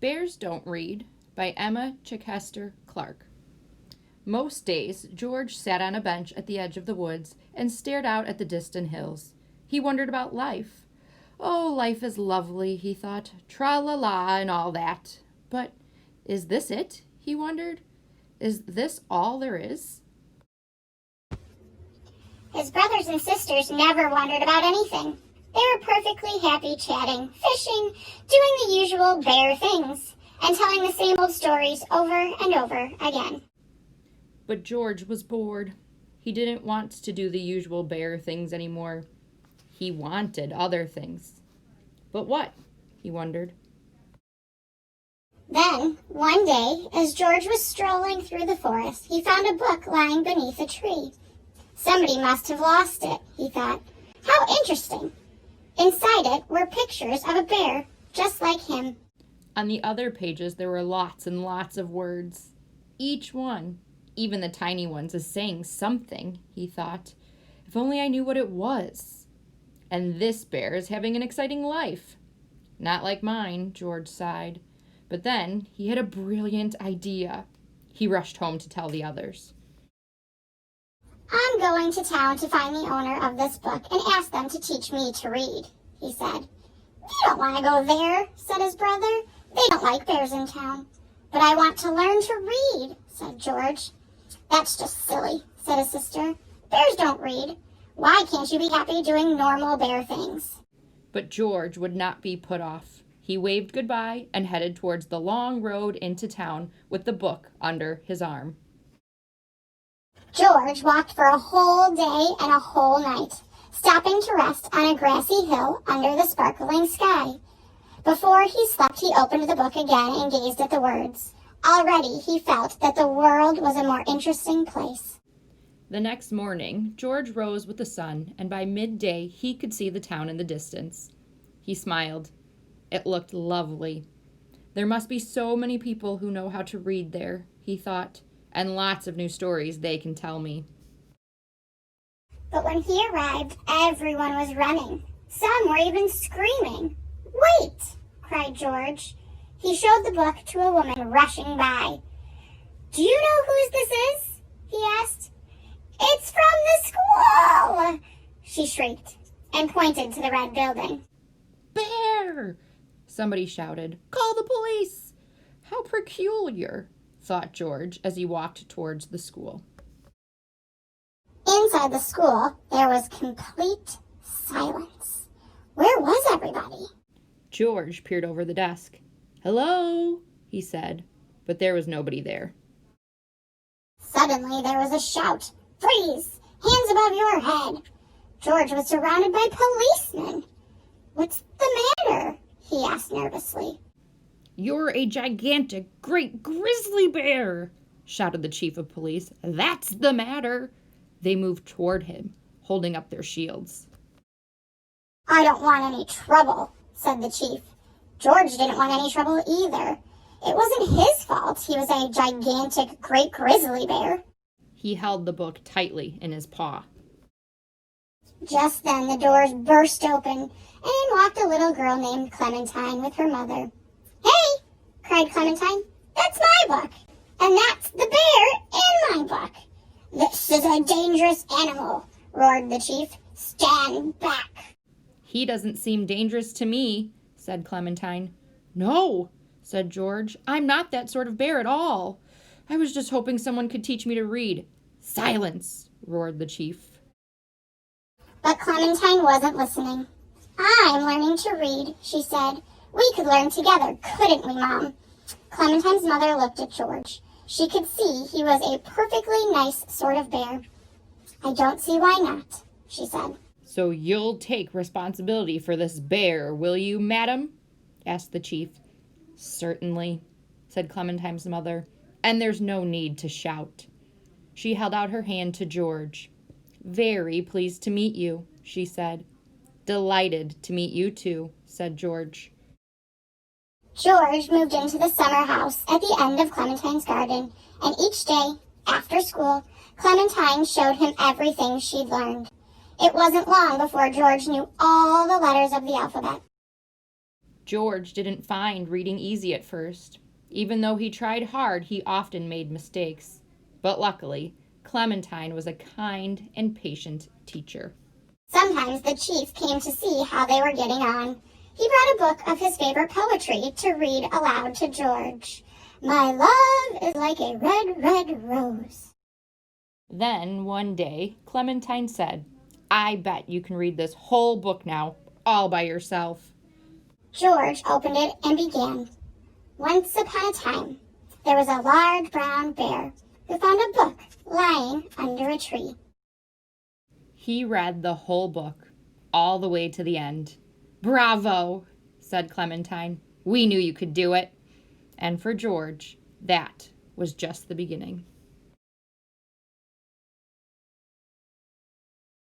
Bears Don't Read by Emma Chichester Clark. Most days, George sat on a bench at the edge of the woods and stared out at the distant hills. He wondered about life. Oh, life is lovely, he thought, tra-la-la and all that. But is this it, he wondered? Is this all there is? His brothers and sisters never wondered about anything. They were perfectly happy chatting, fishing, doing the usual bear things, and telling the same old stories over and over again. But George was bored. He didn't want to do the usual bear things anymore. He wanted other things. But what? He wondered. Then, one day, as George was strolling through the forest, he found a book lying beneath a tree. Somebody must have lost it, he thought. How interesting. Inside it were pictures of a bear, just like him. On the other pages, there were lots and lots of words. Each one, even the tiny ones, is saying something, he thought. If only I knew what it was. And this bear is having an exciting life. Not like mine, George sighed. But then he had a brilliant idea. He rushed home to tell the others. I'm going to town to find the owner of this book and ask them to teach me to read, he said. You don't want to go there, said his brother. They don't like bears in town. But I want to learn to read, said George. That's just silly, said his sister. Bears don't read. Why can't you be happy doing normal bear things? But George would not be put off. He waved goodbye and headed towards the long road into town with the book under his arm. George walked for a whole day and a whole night, stopping to rest on a grassy hill under the sparkling sky. Before he slept, he opened the book again and gazed at the words. Already he felt that the world was a more interesting place. The next morning, George rose with the sun, and by midday he could see the town in the distance. He smiled. It looked lovely. There must be so many people who know how to read there, he thought, and lots of new stories they can tell me. But when he arrived, everyone was running. Some were even screaming. Wait, cried George. He showed the book to a woman rushing by. Do you know whose this is? He asked. It's from the school, she shrieked, and pointed to the red building. Bear! Somebody shouted. Call the police! How peculiar, thought George as he walked towards the school. Inside the school, there was complete silence. Where was everybody? George peered over the desk. Hello, he said, but there was nobody there. Suddenly there was a shout. Freeze! Hands above your head! George was surrounded by policemen. What's the matter? He asked nervously. You're a gigantic, great grizzly bear, shouted the chief of police. That's the matter. They moved toward him, holding up their shields. I don't want any trouble, said the chief. George didn't want any trouble either. It wasn't his fault he was a gigantic, great grizzly bear. He held the book tightly in his paw. Just then the doors burst open, and in walked a little girl named Clementine with her mother. Hey, cried Clementine, that's my book, and that's the bear in my book. This is a dangerous animal, roared the chief. Stand back. He doesn't seem dangerous to me, said Clementine. No, said George, I'm not that sort of bear at all. I was just hoping someone could teach me to read. Silence, roared the chief. But Clementine wasn't listening. I'm learning to read, she said. We could learn together, couldn't we, Mom? Clementine's mother looked at George. She could see he was a perfectly nice sort of bear. I don't see why not, she said. So you'll take responsibility for this bear, will you, madam? Asked the chief. Certainly, said Clementine's mother, and there's no need to shout. She held out her hand to George. Very pleased to meet you, she said. Delighted to meet you too, said George. George moved into the summer house at the end of Clementine's garden, and each day, after school, Clementine showed him everything she'd learned. It wasn't long before George knew all the letters of the alphabet. George didn't find reading easy at first. Even though he tried hard, he often made mistakes. But luckily, Clementine was a kind and patient teacher. Sometimes the chief came to see how they were getting on. He brought a book of his favorite poetry to read aloud to George. My love is like a red, red rose. Then, one day, Clementine said, I bet you can read this whole book now, all by yourself. George opened it and began. Once upon a time, there was a large brown bear who found a book lying under a tree. He read the whole book, all the way to the end. Bravo, said Clementine. We knew you could do it. And for George, that was just the beginning.